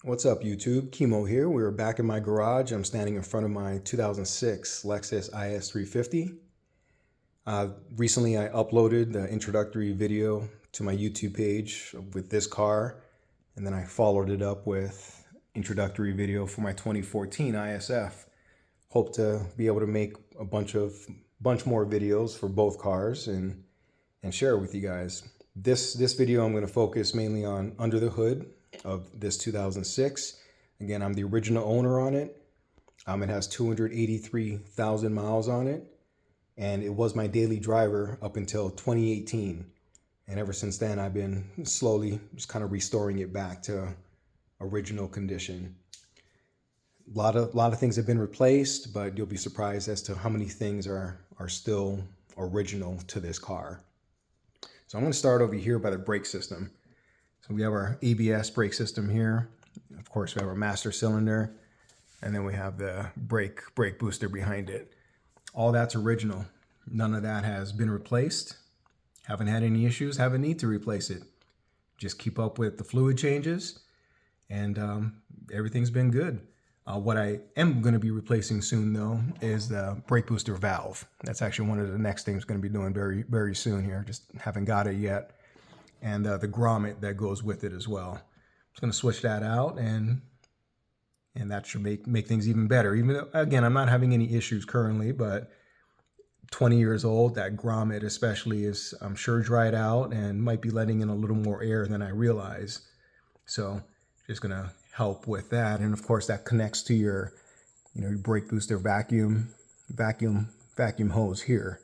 What's up, YouTube? Chemo here. We're back in my garage. I'm standing in front of my 2006 Lexus IS350. Recently, I uploaded the introductory video to my YouTube page with this car, and then I followed it up with introductory video for my 2014 ISF. Hope to be able to make a bunch more videos for both cars and share it with you guys. This video, I'm going to focus mainly on under the hood of this 2006. Again, I'm the original owner on it. It has 283,000 miles on it, and it was my daily driver up until 2018. And ever since then, I've been slowly just kind of restoring it back to original condition. A lot of things have been replaced, but you'll be surprised as to how many things are still original to this car. So I'm going to start over here by the brake system. So we have our ABS brake system here. Of course, we have our master cylinder, and then we have the brake booster behind it. All that's original. None of that has been replaced. Haven't had any issues, haven't need to replace it. Just keep up with the fluid changes, and everything's been good. What I am going to be replacing soon, though, is the brake booster valve. That's actually one of the next things I'm going to be doing very, very soon here. Just haven't got it yet. And the grommet that goes with it as well. Just going to switch that out, and that should make things even better. Even though, again, I'm not having any issues currently, but 20 years old, that grommet especially is, I'm sure, dried out and might be letting in a little more air than I realize. So just going to help with that. And of course, that connects to your, your brake booster vacuum hose here.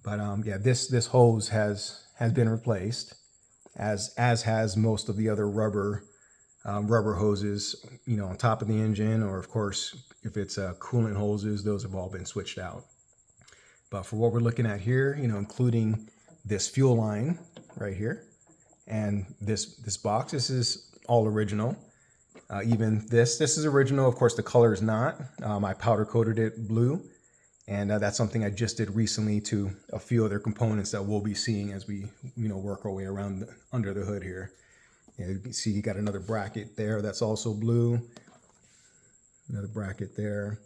But yeah, this hose has been replaced, as has most of the other rubber hoses, on top of the engine, or of course, if it's coolant hoses, those have all been switched out. But for what we're looking at here, including this fuel line right here, and this box, this is all original. Even this is original. Of course, the color is not. I powder coated it blue. And that's something I just did recently to a few other components that we'll be seeing as we, work our way around under the hood here. You can see you got another bracket there that's also blue. Another bracket there.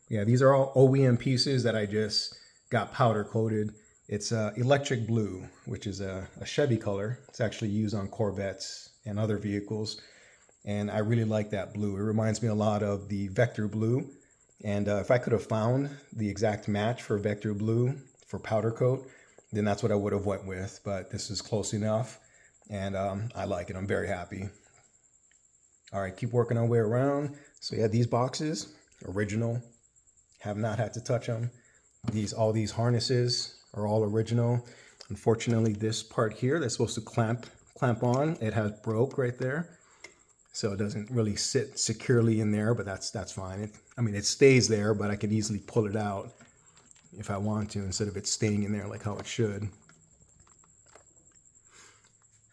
Yeah, these are all OEM pieces that I just got powder coated. It's electric blue, which is a Chevy color. It's actually used on Corvettes and other vehicles. And I really like that blue. It reminds me a lot of the Vector blue. And if I could have found the exact match for Vector blue for powder coat, then that's what I would have went with. But this is close enough, and I like it. I'm very happy. All right, keep working our way around. So yeah, these boxes, original. Have not had to touch them. All these harnesses are all original. Unfortunately, this part here that's supposed to clamp on, it has broke right there. So it doesn't really sit securely in there, but that's fine. It stays there, but I can easily pull it out if I want to, instead of it staying in there like how it should.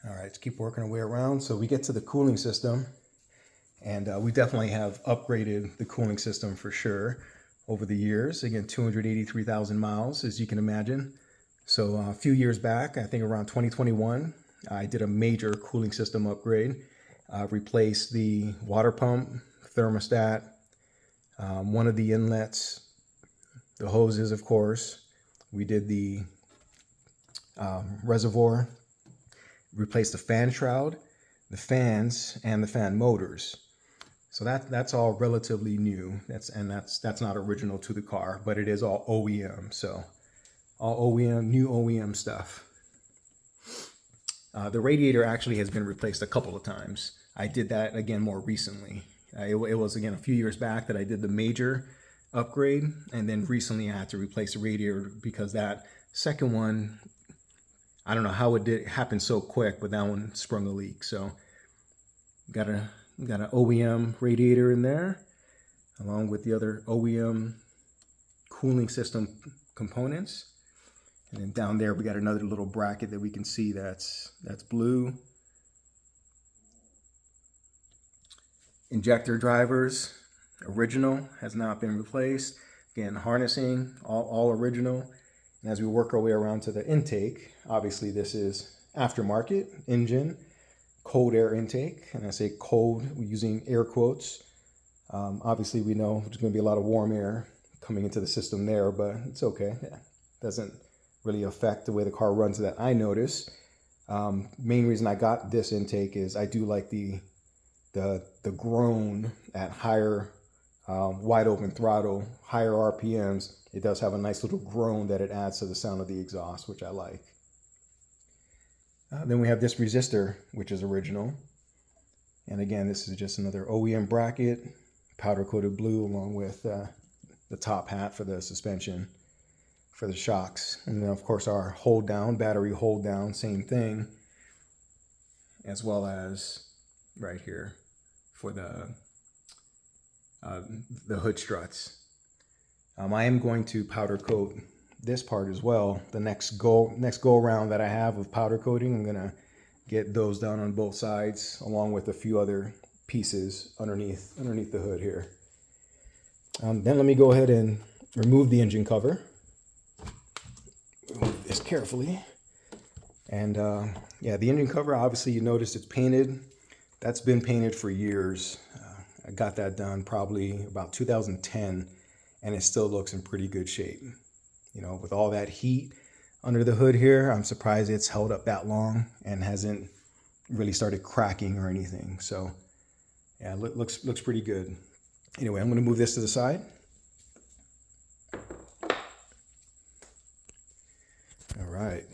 All right, let's keep working our way around. So we get to the cooling system, and we definitely have upgraded the cooling system for sure over the years. Again, 283,000 miles, as you can imagine. So a few years back, I think around 2021, I did a major cooling system upgrade. Replaced the water pump, thermostat, one of the inlets, the hoses, of course. We did the reservoir, replaced the fan shroud, the fans, and the fan motors. So that's all relatively new. That's not original to the car, but it is all OEM. So all OEM, new OEM stuff. The radiator actually has been replaced a couple of times. I did that again more recently. It was again a few years back that I did the major upgrade, and then recently I had to replace the radiator because that second one, I don't know how it did happen so quick, but that one sprung a leak. So got an OEM radiator in there, along with the other OEM cooling system components. And then down there, we got another little bracket that we can see that's blue. Injector drivers, original, has not been replaced. Again, harnessing, all original. And as we work our way around to the intake, obviously this is aftermarket engine, cold air intake. And I say cold using air quotes. Obviously, we know there's going to be a lot of warm air coming into the system there, but it's okay. Yeah, doesn't really affect the way the car runs that I notice. Main reason I got this intake is I do like the groan at higher wide open throttle, higher RPMs. It does have a nice little groan that it adds to the sound of the exhaust, which I like. Then we have this resistor, which is original. And again, this is just another OEM bracket, powder coated blue, along with the top hat for the suspension, for the shocks. And then of course our hold down, battery hold down, same thing, as well as right here for the hood struts. I am going to powder coat this part as well. The next go around that I have of powder coating, I'm gonna get those done on both sides, along with a few other pieces underneath the hood here. Then let me go ahead and remove the engine cover. Remove this carefully. And yeah, the engine cover, obviously you notice it's painted. That's been painted for years. I got that done probably about 2010, and it still looks in pretty good shape. You know, with all that heat under the hood here, I'm surprised it's held up that long and hasn't really started cracking or anything. So yeah, looks pretty good. Anyway, I'm going to move this to the side. All right.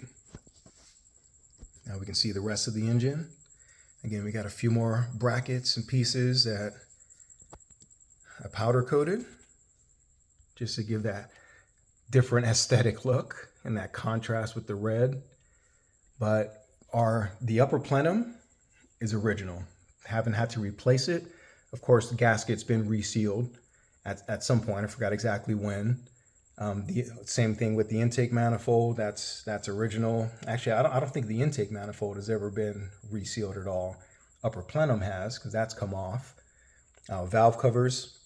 Now we can see the rest of the engine. Again, we got a few more brackets and pieces that I powder coated just to give that different aesthetic look and that contrast with the red. But the upper plenum is original. Haven't had to replace it. Of course, the gasket's been resealed at some point. I forgot exactly when. The same thing with the intake manifold. That's original. Actually, I don't think the intake manifold has ever been resealed at all. Upper plenum has, because that's come off. Valve covers,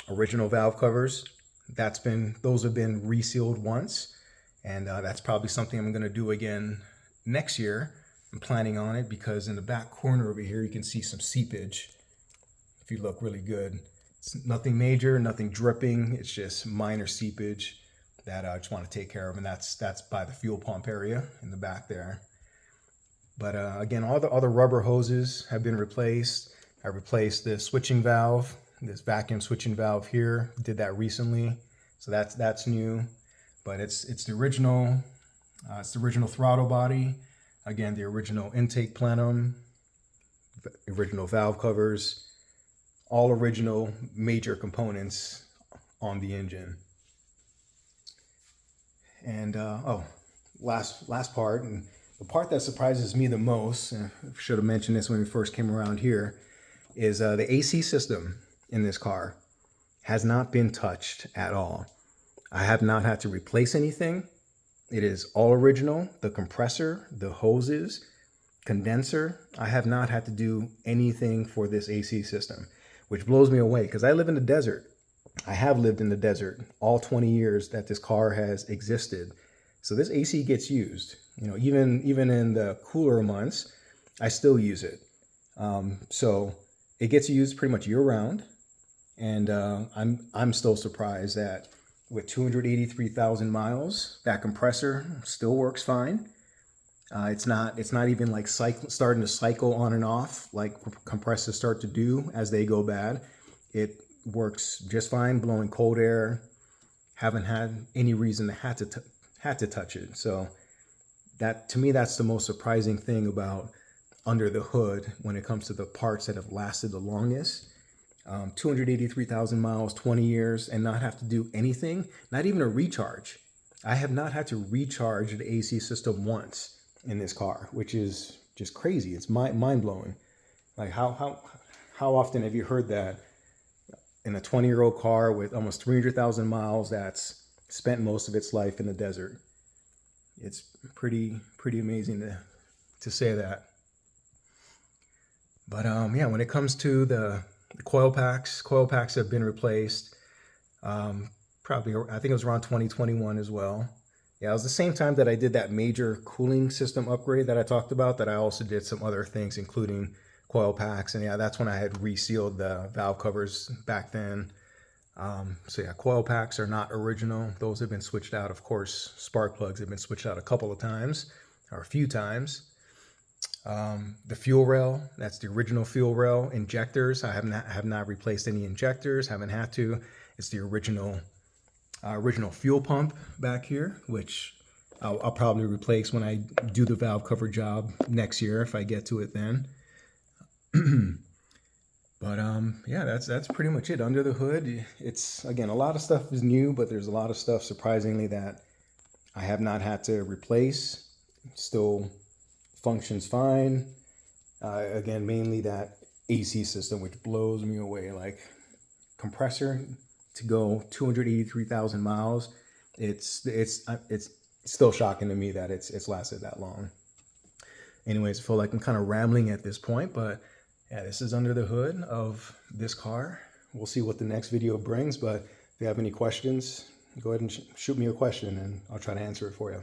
original valve covers. Those have been resealed once, and that's probably something I'm going to do again next year. I'm planning on it because in the back corner over here you can see some seepage. If you look really good, it's nothing major, nothing dripping. It's just minor seepage that I just want to take care of, and that's by the fuel pump area in the back there. But again, all the rubber hoses have been replaced. I replaced the switching valve, this vacuum switching valve here. Did that recently, so that's new. But it's the original. It's the original throttle body. Again, the original intake plenum, original valve covers, all original major components on the engine. And last part, and the part that surprises me the most, and I should have mentioned this when we first came around here, is the AC system in this car has not been touched at all. I have not had to replace anything. It is all original. The compressor, the hoses, condenser, I have not had to do anything for this AC system, which blows me away because I live in the desert. I have lived in the desert all 20 years that this car has existed. So this AC gets used. You know, even in the cooler months, I still use it. So it gets used pretty much year round. And I'm still surprised that with 283,000 miles, that compressor still works fine. It's not even like starting to cycle on and off like compressors start to do as they go bad. It works just fine, blowing cold air. Haven't had any reason to had to touch it. So that, to me, that's the most surprising thing about under the hood when it comes to the parts that have lasted the longest. 283,000 miles, 20 years, and not have to do anything, not even a recharge. I have not had to recharge the AC system once in this car, which is just crazy. It's mind-blowing. Like how often have you heard that in a 20-year-old car with almost 300,000 miles that's spent most of its life in the desert? It's pretty amazing to say that. But yeah, when it comes to the coil packs have been replaced. Probably, I think it was around 2021 as well. Yeah, it was the same time that I did that major cooling system upgrade that I talked about, that I also did some other things, including coil packs. And yeah, that's when I had resealed the valve covers back then. So yeah, coil packs are not original. Those have been switched out. Of course, spark plugs have been switched out a couple of times, or a few times. The fuel rail, that's the original fuel rail. Injectors, I have not replaced any injectors, haven't had to. It's the original fuel pump back here, which I'll probably replace when I do the valve cover job next year, if I get to it then. But yeah, that's pretty much it. Under the hood, it's, again, a lot of stuff is new, but there's a lot of stuff, surprisingly, that I have not had to replace. Still functions fine. Again, mainly that AC system, which blows me away. Like, compressor to go 283,000 miles. It's still shocking to me that it's lasted that long. Anyways, I feel like I'm kind of rambling at this point, but yeah, this is under the hood of this car. We'll see what the next video brings, but if you have any questions, go ahead and shoot me a question and I'll try to answer it for you.